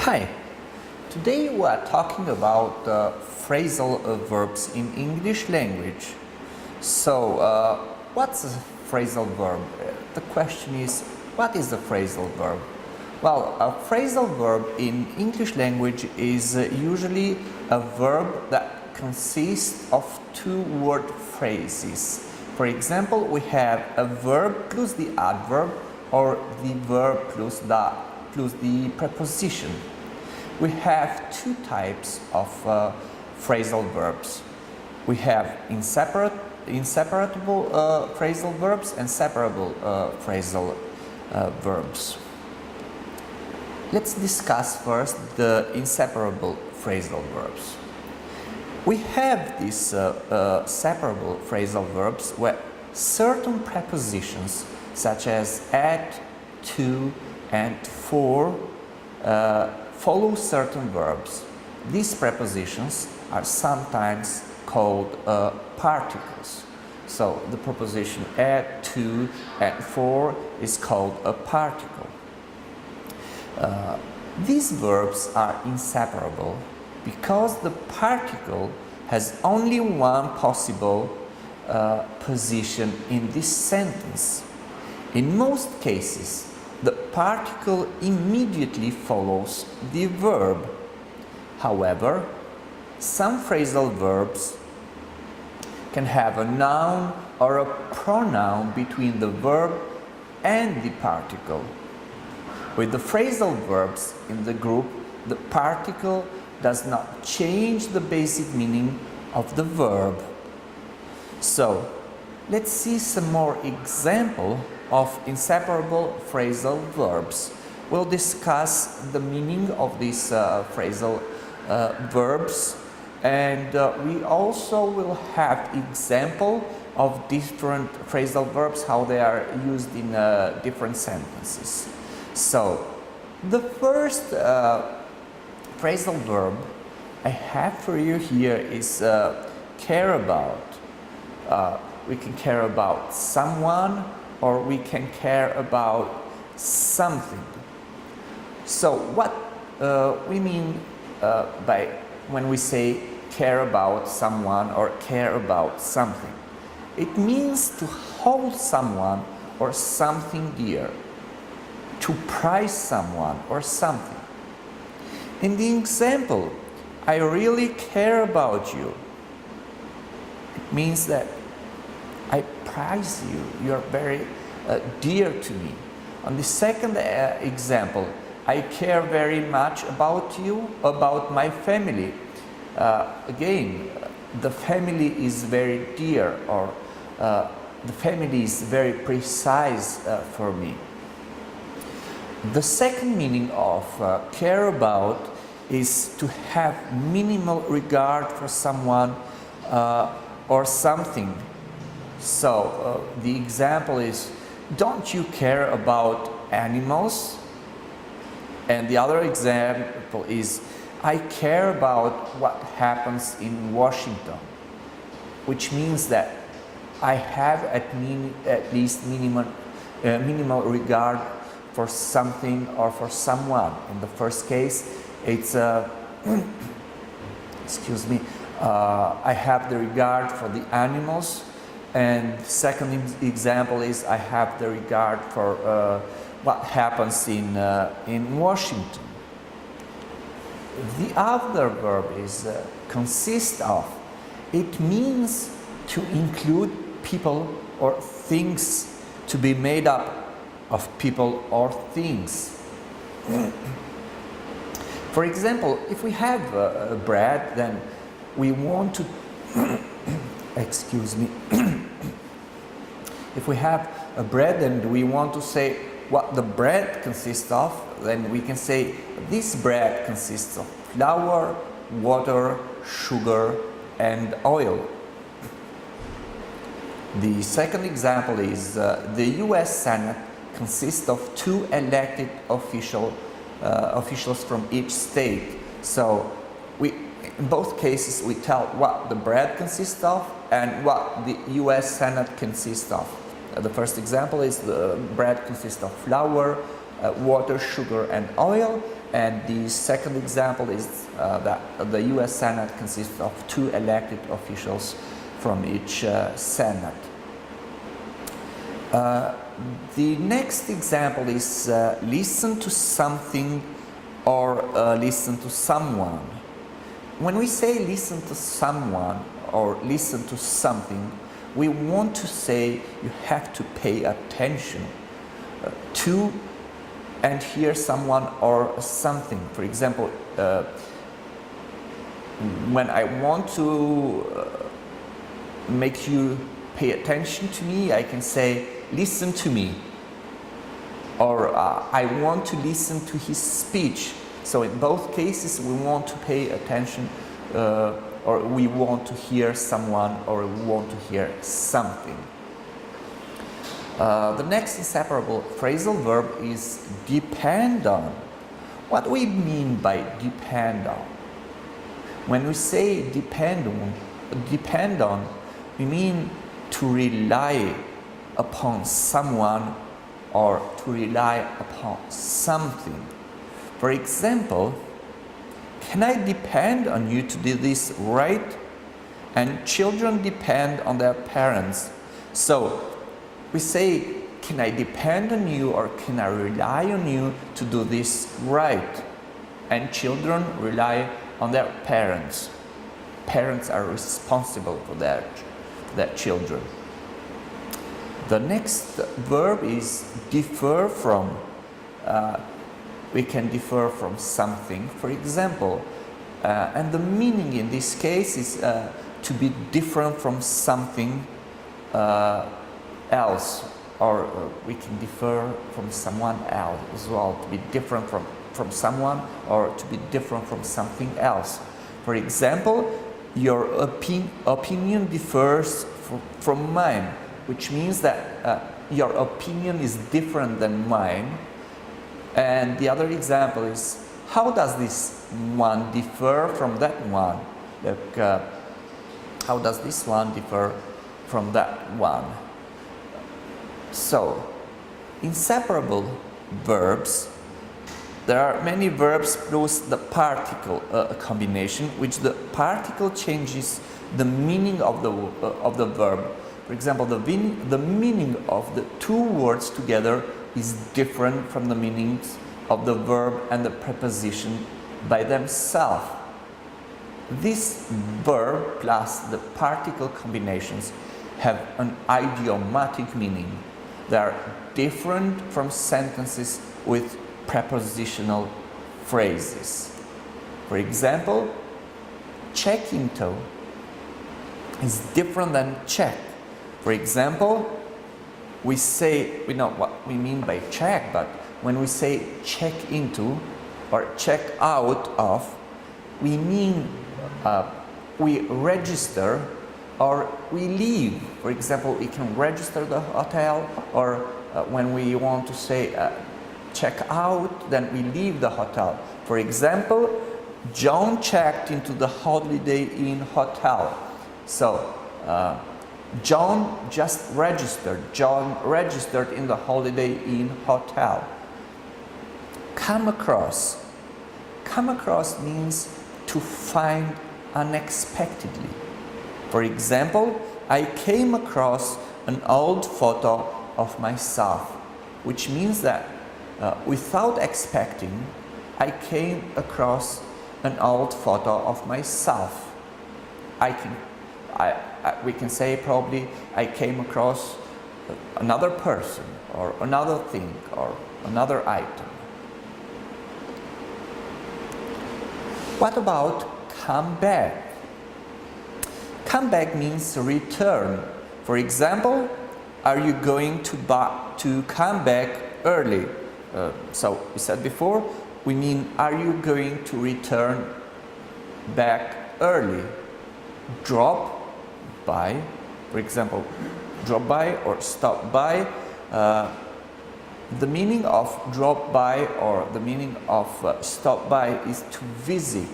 Hi, today we are talking about phrasal verbs in English language. So, what's a phrasal verb? The question is, what is a phrasal verb? Well, a phrasal verb in English language is usually a verb that consists of two-word phrases. For example, we have a verb plus the adverb or the verb plus the preposition. We have two types of phrasal verbs. We have inseparable phrasal verbs and separable phrasal verbs. Let's discuss first the inseparable phrasal verbs. We have these separable phrasal verbs where certain prepositions such as at, to, and for follow certain verbs. These prepositions are sometimes called particles. So the preposition at, to, and for is called a particle. These verbs are inseparable because the particle has only one possible position in this sentence. In most cases, the particle immediately follows the verb. However, some phrasal verbs can have a noun or a pronoun between the verb and the particle. With the phrasal verbs in the group, the particle does not change the basic meaning of the verb. So, let's see some more examples of inseparable phrasal verbs. We'll discuss the meaning of these phrasal verbs, and we also will have example of different phrasal verbs, how they are used in different sentences. So, the first phrasal verb I have for you here is care about. We can care about someone, or we can care about something. So what we mean by when we say care about someone or care about something? It means to hold someone or something dear, to prize someone or something. In the example, I really care about you, it means that I prize you, you are very dear to me. On the second example, I care very much about you, about my family. Again, the family is very dear, or the family is very precise for me. The second meaning of care about is to have minimal regard for someone or something. So the example is, don't you care about animals? And the other example is, I care about what happens in Washington, which means that I have at least minimal regard for something or for someone. In the first case, it's excuse me, I have the regard for the animals. And the second example is, I have the regard for what happens in Washington. The other verb is consist of. It means to include people or things, to be made up of people or things. For example, if we have bread, then we want to excuse me. If we have a bread and we want to say what the bread consists of, then we can say this bread consists of flour, water, sugar, and oil. The second example is the US Senate consists of two elected officials from each state. So in both cases we tell what the bread consists of and what the US Senate consists of. The first example is the bread consists of flour, water, sugar, and oil. And the second example is that the US Senate consists of 2 elected officials from each Senate. The next example is listen to something or listen to someone. When we say listen to someone or listen to something, we want to say you have to pay attention to and hear someone or something. For example, when I want to make you pay attention to me, I can say, listen to me. Or I want to listen to his speech. So in both cases, we want to pay attention or we want to hear someone or we want to hear something. The next inseparable phrasal verb is depend on. What do we mean by depend on? When we say depend on, we mean to rely upon someone or to rely upon something. For example, can I depend on you to do this right? And children depend on their parents. So we say, can I depend on you or can I rely on you to do this right? And children rely on their parents. Parents are responsible for their children. The next verb is differ from. We can differ from something, for example. And the meaning in this case is to be different from something else, or we can differ from someone else as well, to be different from someone or to be different from something else. For example, your opinion differs from mine, which means that your opinion is different than mine. And the other example is, how does this one differ from that one? Like, how does this one differ from that one? So, inseparable verbs, there are many verbs plus the particle combination, which the particle changes the meaning of the verb. For example, the meaning of the 2 words together is different from the meanings of the verb and the preposition by themselves. This verb plus the particle combinations have an idiomatic meaning. They are different from sentences with prepositional phrases. For example, check into is different than check. For example, we know what we mean by check, but when we say check into or check out of, we mean we register or we leave. For example, we can register the hotel, or when we want to say check out, then we leave the hotel. For example, John checked into the Holiday Inn hotel. So John just registered. John registered in the Holiday Inn hotel. Come across. Come across means to find unexpectedly. For example, I came across an old photo of myself, which means that without expecting, I came across an old photo of myself. We can say probably I came across another person or another thing or another item. What about come back? Come back means return. For example, are you going to come back early? So we said before, we mean are you going to return back early? Drop by, for example, drop by or stop by. The meaning of drop by or the meaning of stop by is to visit.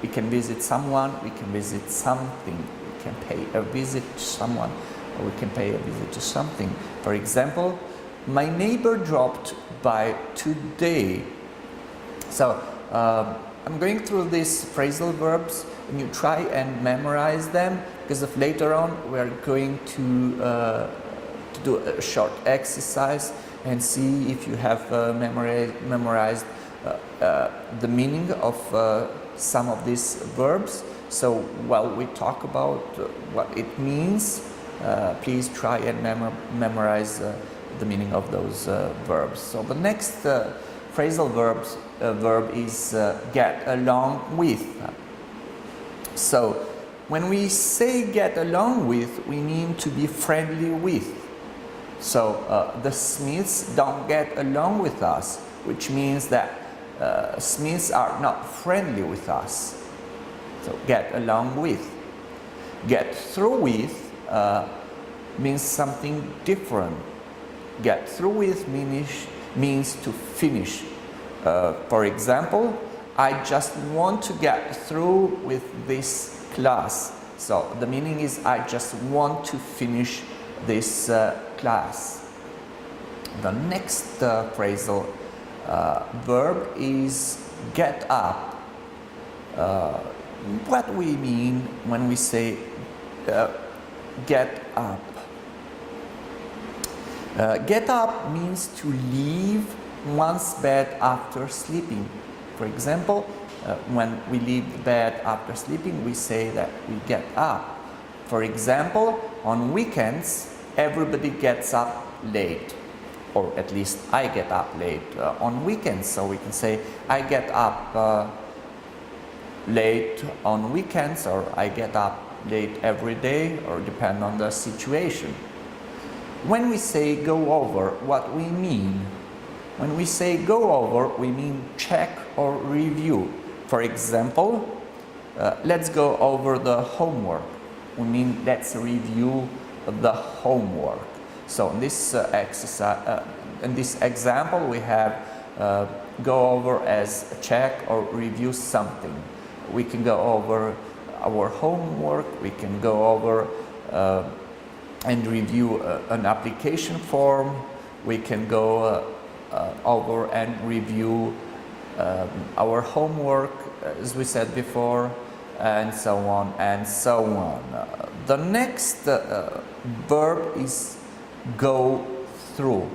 We can visit someone, we can visit something, we can pay a visit to someone, or we can pay a visit to something. For example, My neighbor dropped by today. So I'm going through these phrasal verbs, and you try and memorize them, because if later on we are going to do a short exercise and see if you have memorized the meaning of some of these verbs. So while we talk about what it means, please try and memorize the meaning of those verbs. So the next phrasal verb is get along with. So when we say get along with, we mean to be friendly with. So the Smiths don't get along with us, which means that Smiths are not friendly with us. So get along with. Get through with means something different. Get through with means to finish. For example, I just want to get through with this class. So the meaning is I just want to finish this class. The next phrasal verb is get up. What we mean when we say get up? Get up means to leave one's bed after sleeping. For example, when we leave the bed after sleeping, we say that we get up. For example, on weekends, everybody gets up late, or at least I get up late on weekends. So we can say I get up late on weekends, or I get up late every day, or depend on the situation. When we say go over, what we mean? When we say go over, we mean check or review. For example, let's go over the homework. We mean let's review the homework. So in this exercise, in this example, we have go over as check or review something. We can go over our homework. We can go over and review an application form. We can go over and review our homework, as we said before, and so on and so on. The next verb is go through.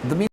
The